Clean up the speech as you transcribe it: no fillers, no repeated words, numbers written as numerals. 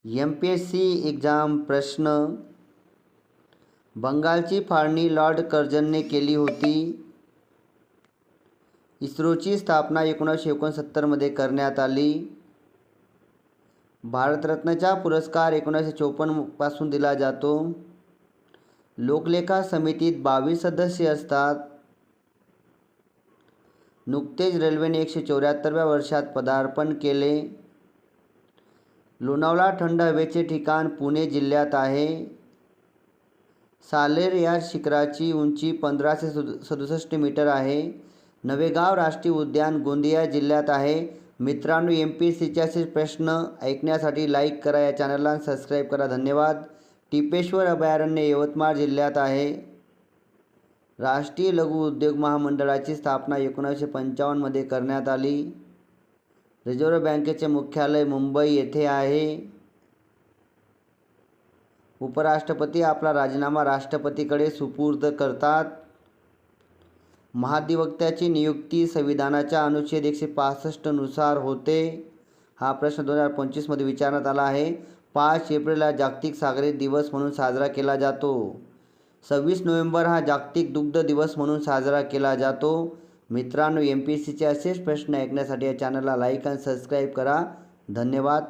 MPSC exam प्रश्न. बंगालची फाळणी Lord कर्झनने केली होती. इस्रोची स्थापना 1969 मध्ये करण्यात आली. भारतरत्नचा पुरस्कार 1954 पासून दिला जातो. लोकलेखा समितीत 22 सदस्य असतात. नुकतेच रेल्वेने 174व्या वर्षात पदार्पण केले. लोणावळा थंड हवेचे ठिकाण पुणे जिल्ह्यात आहे. सालेर या शिखराची उंची 1567 मीटर आहे. नवेगाव राष्ट्रीय उद्यान गोंदिया जिल्ह्यात आहे. मित्रांनो, MPSCचे असे प्रश्न ऐकण्यासाठी लाईक करा, या चॅनलला सबस्क्राईब करा. धन्यवाद. टिपेश्वर अभयारण्य यवतमाळ जिल्ह्यात आहे. राष्ट्रीय लघु उद्योग महामंडळाची स्थापना 1955 मध्ये करण्यात आली. रिझर्व्ह बँकेचे मुख्यालय मुंबई येथे आहे. उपराष्ट्रपती आपला राजीनामा राष्ट्रपतीकडे सुपूर्द करतात. महाधिवक्त्याची नियुक्ती संविधानाच्या अनुच्छेद 165 नुसार होते. हा प्रश्न 2025 मध्ये विचारण्यात आला आहे. 5 एप्रिलला जागतिक सागरी दिवस म्हणून साजरा केला जातो. 26 नोव्हेंबर हा जागतिक दुग्ध दिवस म्हणून साजरा केला जातो. मित्रांनो, MPSCचे असेच प्रश्न ऐकण्यासाठी या चॅनलला लाईक आणि सबस्क्राईब करा. धन्यवाद.